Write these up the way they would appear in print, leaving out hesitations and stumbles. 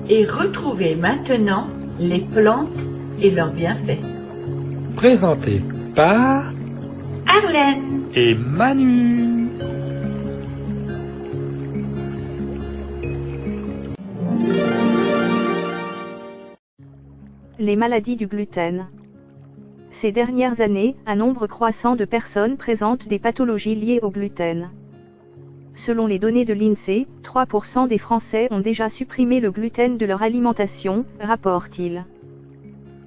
Et retrouvez maintenant les plantes et leurs bienfaits. Présenté par Arlène et Manu. Les maladies du gluten. Ces dernières années, un nombre croissant de personnes présentent des pathologies liées au gluten. Selon les données de l'INSEE, 3% des Français ont déjà supprimé le gluten de leur alimentation, rapporte-t-il.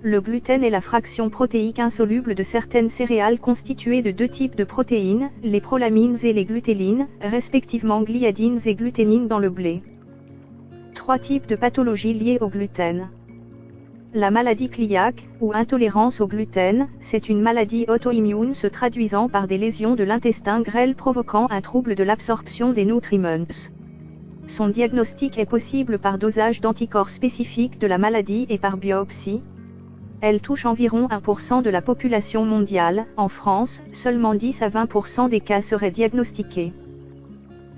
Le gluten est la fraction protéique insoluble de certaines céréales constituées de deux types de protéines, les prolamines et les glutélines, respectivement gliadines et gluténines dans le blé. 3 types de pathologies liées au gluten. La maladie cœliaque, ou intolérance au gluten, c'est une maladie auto-immune se traduisant par des lésions de l'intestin grêle provoquant un trouble de l'absorption des nutriments. Son diagnostic est possible par dosage d'anticorps spécifiques de la maladie et par biopsie. Elle touche environ 1% de la population mondiale. En France, seulement 10 à 20% des cas seraient diagnostiqués.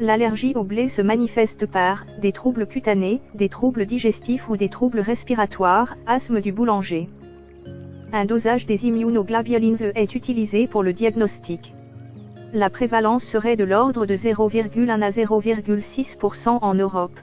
L'allergie au blé se manifeste par des troubles cutanés, des troubles digestifs ou des troubles respiratoires, asthme du boulanger. Un dosage des immunoglobulines est utilisé pour le diagnostic. La prévalence serait de l'ordre de 0,1 à 0,6% en Europe.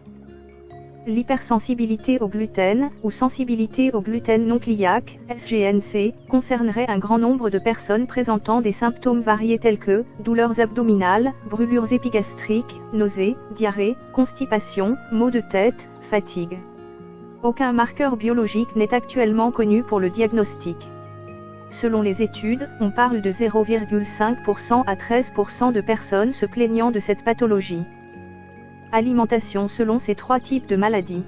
L'hypersensibilité au gluten, ou sensibilité au gluten non cœliaque, SGNC, concernerait un grand nombre de personnes présentant des symptômes variés tels que douleurs abdominales, brûlures épigastriques, nausées, diarrhée, constipation, maux de tête, fatigue. Aucun marqueur biologique n'est actuellement connu pour le diagnostic. Selon les études, on parle de 0,5% à 13% de personnes se plaignant de cette pathologie. Alimentation selon ces 3 types de maladies.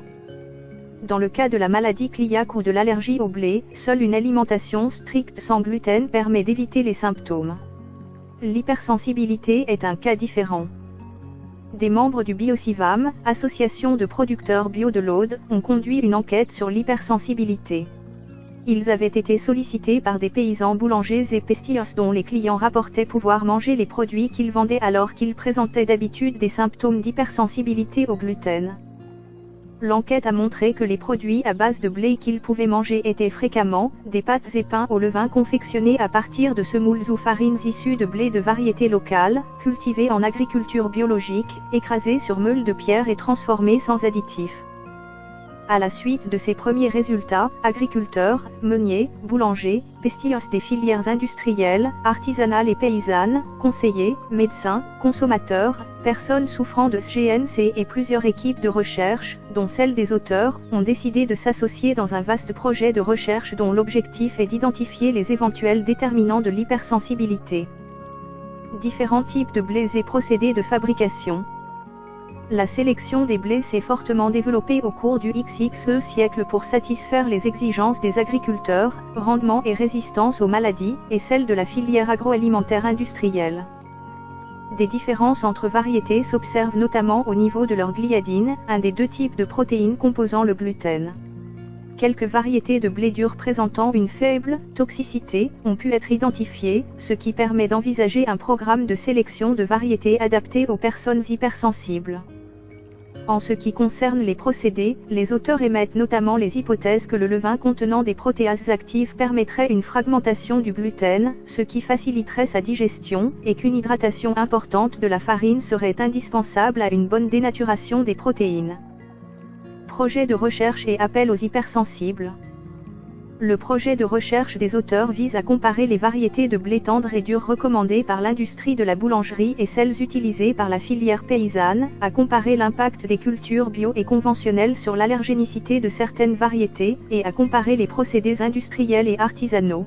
Dans le cas de la maladie cœliaque ou de l'allergie au blé, seule une alimentation stricte sans gluten permet d'éviter les symptômes. L'hypersensibilité est un cas différent. Des membres du Biocivam, association de producteurs bio de l'Aude, ont conduit une enquête sur l'hypersensibilité. Ils avaient été sollicités par des paysans boulangers et pastillers dont les clients rapportaient pouvoir manger les produits qu'ils vendaient alors qu'ils présentaient d'habitude des symptômes d'hypersensibilité au gluten. L'enquête a montré que les produits à base de blé qu'ils pouvaient manger étaient fréquemment des pâtes et pains au levain confectionnés à partir de semoules ou farines issues de blé de variété locale, cultivés en agriculture biologique, écrasés sur meules de pierre et transformés sans additifs. À la suite de ces premiers résultats, agriculteurs, meuniers, boulangers, pastillers des filières industrielles, artisanales et paysannes, conseillers, médecins, consommateurs, personnes souffrant de SGNC et plusieurs équipes de recherche, dont celle des auteurs, ont décidé de s'associer dans un vaste projet de recherche dont l'objectif est d'identifier les éventuels déterminants de l'hypersensibilité. Différents types de blés et procédés de fabrication. La sélection des blés s'est fortement développée au cours du XXe siècle pour satisfaire les exigences des agriculteurs, rendement et résistance aux maladies, et celles de la filière agroalimentaire industrielle. Des différences entre variétés s'observent notamment au niveau de leur gliadine, un des 2 types de protéines composant le gluten. Quelques variétés de blé dur présentant une faible toxicité ont pu être identifiées, ce qui permet d'envisager un programme de sélection de variétés adaptées aux personnes hypersensibles. En ce qui concerne les procédés, les auteurs émettent notamment les hypothèses que le levain contenant des protéases actives permettrait une fragmentation du gluten, ce qui faciliterait sa digestion, et qu'une hydratation importante de la farine serait indispensable à une bonne dénaturation des protéines. Projet de recherche et appel aux hypersensibles. Le projet de recherche des auteurs vise à comparer les variétés de blé tendre et dur recommandées par l'industrie de la boulangerie et celles utilisées par la filière paysanne, à comparer l'impact des cultures bio et conventionnelles sur l'allergénicité de certaines variétés, et à comparer les procédés industriels et artisanaux.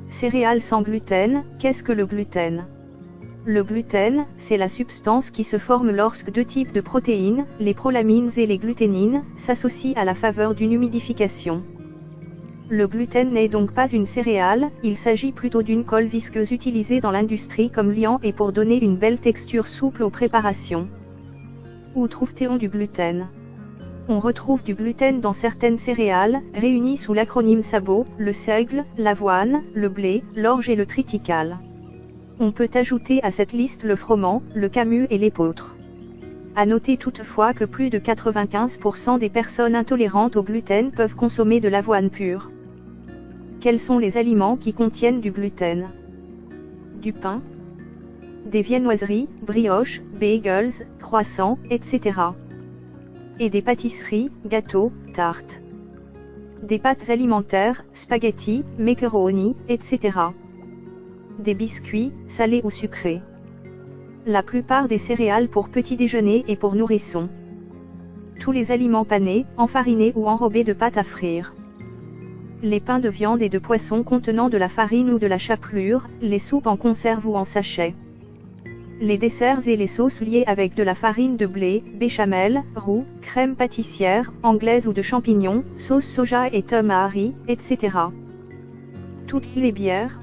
Céréales sans gluten, qu'est-ce que le gluten ? Le gluten, c'est la substance qui se forme lorsque 2 types de protéines, les prolamines et les gluténines, s'associent à la faveur d'une humidification. Le gluten n'est donc pas une céréale, il s'agit plutôt d'une colle visqueuse utilisée dans l'industrie comme liant et pour donner une belle texture souple aux préparations. Où trouve-t-on du gluten ? On retrouve du gluten dans certaines céréales, réunies sous l'acronyme SABO, le seigle, l'avoine, le blé, l'orge et le triticale. On peut ajouter à cette liste le froment, le camus et l'épeautre. À noter toutefois que plus de 95% des personnes intolérantes au gluten peuvent consommer de l'avoine pure. Quels sont les aliments qui contiennent du gluten? Du pain, des viennoiseries, brioches, bagels, croissants, etc. Et des pâtisseries, gâteaux, tartes. Des pâtes alimentaires, spaghettis, macaroni, etc. Des biscuits, salés ou sucrés. La plupart des céréales pour petit déjeuner et pour nourrissons. Tous les aliments panés, enfarinés ou enrobés de pâte à frire. Les pains de viande et de poisson contenant de la farine ou de la chapelure, les soupes en conserve ou en sachet. Les desserts et les sauces liées avec de la farine de blé, béchamel, roux, crème pâtissière, anglaise ou de champignons, sauce soja et tamari, etc. Toutes les bières.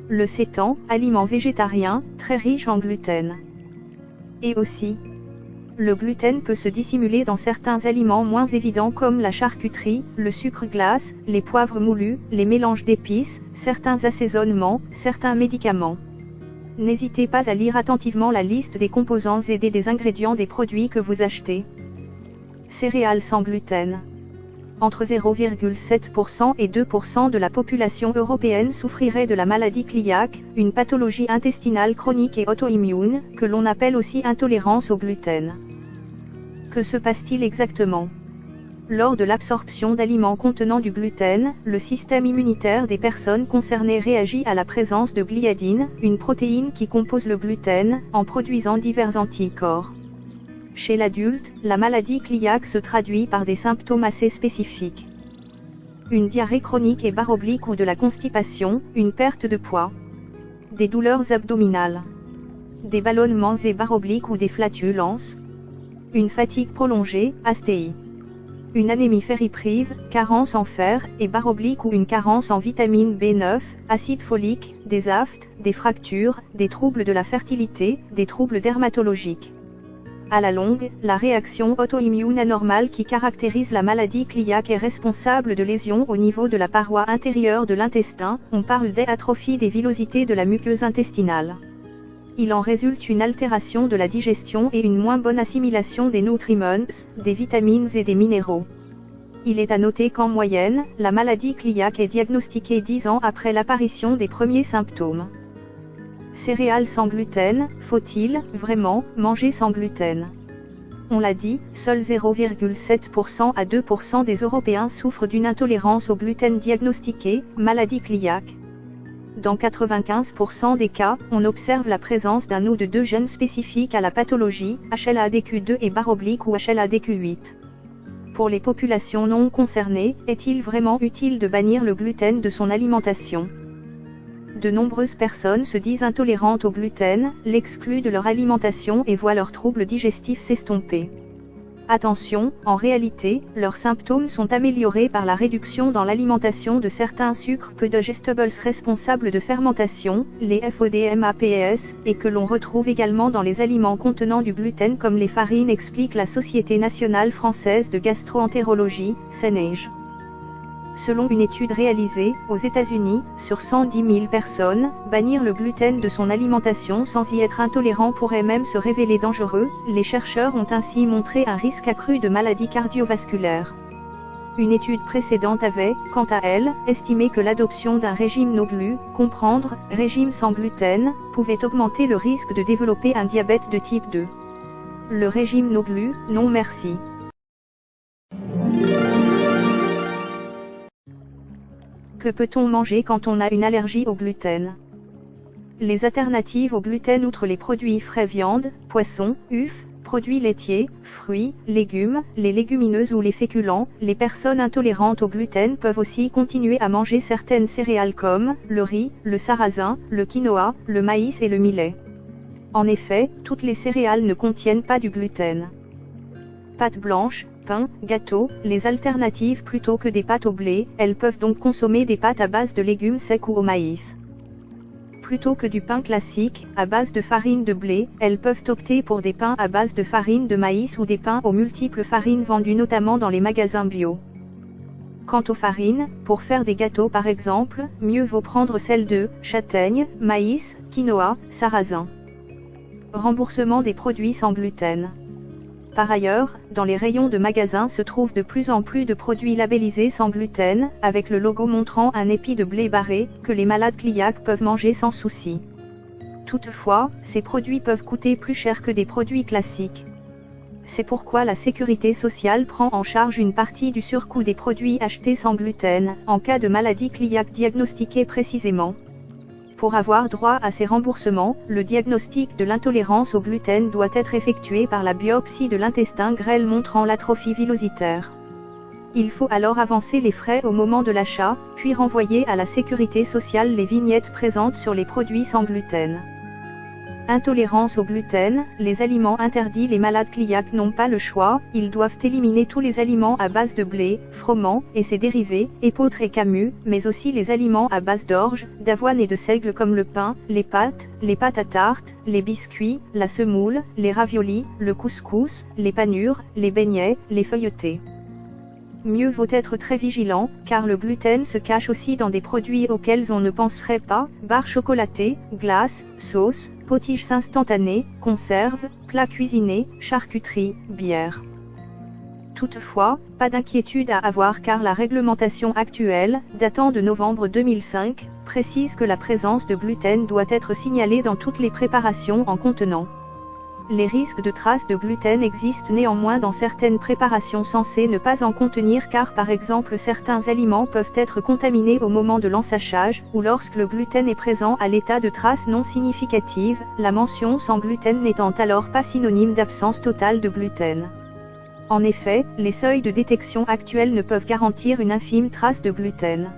Le sétan, aliment végétarien, très riche en gluten. Et aussi, le gluten peut se dissimuler dans certains aliments moins évidents comme la charcuterie, le sucre glace, les poivres moulus, les mélanges d'épices, certains assaisonnements, certains médicaments. N'hésitez pas à lire attentivement la liste des composants et des ingrédients des produits que vous achetez. Céréales sans gluten. Entre 0,7% et 2% de la population européenne souffrirait de la maladie cœliaque, une pathologie intestinale chronique et auto-immune, que l'on appelle aussi intolérance au gluten. Que se passe-t-il exactement? Lors de l'absorption d'aliments contenant du gluten, le système immunitaire des personnes concernées réagit à la présence de gliadine, une protéine qui compose le gluten, en produisant divers anticorps. Chez l'adulte, la maladie cœliaque se traduit par des symptômes assez spécifiques. Une diarrhée chronique et barre-oblique ou de la constipation, une perte de poids. Des douleurs abdominales. Des ballonnements et barre-obliques ou des flatulences. Une fatigue prolongée, asthéie. Une anémie ferriprive, carence en fer, et barre-oblique ou une carence en vitamine B9, acide folique, des aftes, des fractures, des troubles de la fertilité, des troubles dermatologiques. À la longue, la réaction auto-immune anormale qui caractérise la maladie cœliaque est responsable de lésions au niveau de la paroi intérieure de l'intestin, on parle d'atrophie des villosités de la muqueuse intestinale. Il en résulte une altération de la digestion et une moins bonne assimilation des nutriments, des vitamines et des minéraux. Il est à noter qu'en moyenne, la maladie cœliaque est diagnostiquée 10 ans après l'apparition des premiers symptômes. Céréales sans gluten, faut-il vraiment manger sans gluten? On l'a dit, seuls 0,7% à 2% des Européens souffrent d'une intolérance au gluten diagnostiquée, maladie cœliaque. Dans 95% des cas, on observe la présence d'un ou de deux gènes spécifiques à la pathologie, HLA-DQ2 et barre-oblique ou HLA-DQ8. Pour les populations non concernées, est-il vraiment utile de bannir le gluten de son alimentation? De nombreuses personnes se disent intolérantes au gluten, l'excluent de leur alimentation et voient leurs troubles digestifs s'estomper. Attention, en réalité, leurs symptômes sont améliorés par la réduction dans l'alimentation de certains sucres peu digestibles responsables de fermentation, les FODMAPS, et que l'on retrouve également dans les aliments contenant du gluten comme les farines, explique la Société nationale française de gastro-entérologie, SNEG. Selon une étude réalisée, aux États-Unis, sur 110 000 personnes, bannir le gluten de son alimentation sans y être intolérant pourrait même se révéler dangereux. Les chercheurs ont ainsi montré un risque accru de maladies cardiovasculaires. Une étude précédente avait, quant à elle, estimé que l'adoption d'un régime no-glu, comprendre régime sans gluten, pouvait augmenter le risque de développer un diabète de type 2. Le régime no-glu, non merci. Que peut-on manger quand on a une allergie au gluten? Les alternatives au gluten outre les produits frais, viande, poisson, œufs, produits laitiers, fruits, légumes, les légumineuses ou les féculents, les personnes intolérantes au gluten peuvent aussi continuer à manger certaines céréales comme le riz, le sarrasin, le quinoa, le maïs et le millet. En effet, toutes les céréales ne contiennent pas du gluten. Pâtes blanches, pain, gâteaux, les alternatives plutôt que des pâtes au blé, elles peuvent donc consommer des pâtes à base de légumes secs ou au maïs. Plutôt que du pain classique, à base de farine de blé, elles peuvent opter pour des pains à base de farine de maïs ou des pains aux multiples farines vendus notamment dans les magasins bio. Quant aux farines, pour faire des gâteaux par exemple, mieux vaut prendre celles de châtaigne, maïs, quinoa, sarrasin. Remboursement des produits sans gluten. Par ailleurs, dans les rayons de magasins se trouvent de plus en plus de produits labellisés sans gluten, avec le logo montrant un épi de blé barré, que les malades cœliaques peuvent manger sans souci. Toutefois, ces produits peuvent coûter plus cher que des produits classiques. C'est pourquoi la sécurité sociale prend en charge une partie du surcoût des produits achetés sans gluten, en cas de maladie cœliaque diagnostiquée précisément. Pour avoir droit à ces remboursements, le diagnostic de l'intolérance au gluten doit être effectué par la biopsie de l'intestin grêle montrant l'atrophie villositaire. Il faut alors avancer les frais au moment de l'achat, puis renvoyer à la sécurité sociale les vignettes présentes sur les produits sans gluten. Intolérance au gluten, les aliments interdits. Les malades cœliaques n'ont pas le choix, ils doivent éliminer tous les aliments à base de blé, froment, et ses dérivés, épeautre et camus, mais aussi les aliments à base d'orge, d'avoine et de seigle comme le pain, les pâtes à tarte, les biscuits, la semoule, les raviolis, le couscous, les panures, les beignets, les feuilletés. Mieux vaut être très vigilant, car le gluten se cache aussi dans des produits auxquels on ne penserait pas, barres chocolatées, glaces, sauces, potiches instantanées, conserves, plats cuisinés, charcuterie, bière. Toutefois, pas d'inquiétude à avoir car la réglementation actuelle, datant de novembre 2005, précise que la présence de gluten doit être signalée dans toutes les préparations en contenant. Les risques de traces de gluten existent néanmoins dans certaines préparations censées ne pas en contenir car par exemple certains aliments peuvent être contaminés au moment de l'ensachage, ou lorsque le gluten est présent à l'état de traces non significatives, la mention sans gluten n'étant alors pas synonyme d'absence totale de gluten. En effet, les seuils de détection actuels ne peuvent garantir une infime trace de gluten.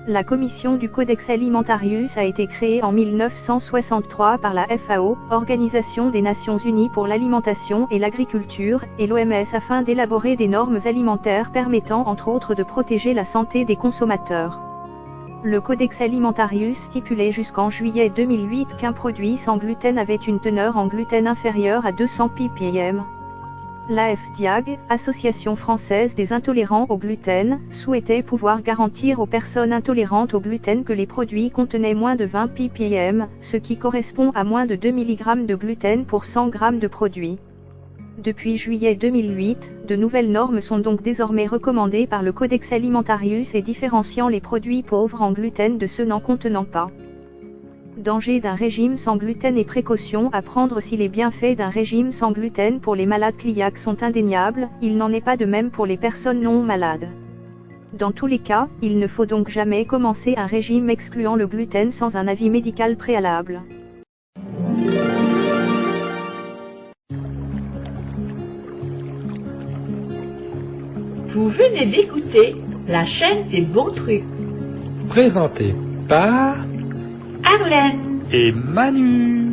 La commission du Codex Alimentarius a été créée en 1963 par la FAO, Organisation des Nations Unies pour l'alimentation et l'agriculture, et l'OMS afin d'élaborer des normes alimentaires permettant entre autres de protéger la santé des consommateurs. Le Codex Alimentarius stipulait jusqu'en juillet 2008 qu'un produit sans gluten avait une teneur en gluten inférieure à 200 ppm. L'AFDIAG, Association française des intolérants au gluten, souhaitait pouvoir garantir aux personnes intolérantes au gluten que les produits contenaient moins de 20 ppm, ce qui correspond à moins de 2 mg de gluten pour 100 g de produit. Depuis juillet 2008, de nouvelles normes sont donc désormais recommandées par le Codex Alimentarius et différenciant les produits pauvres en gluten de ceux n'en contenant pas. Danger d'un régime sans gluten et précautions à prendre. Si les bienfaits d'un régime sans gluten pour les malades cœliaques sont indéniables, il n'en est pas de même pour les personnes non malades. Dans tous les cas, il ne faut donc jamais commencer un régime excluant le gluten sans un avis médical préalable. Vous venez d'écouter la chaîne des bons trucs. Présenté par Arlène et Manu.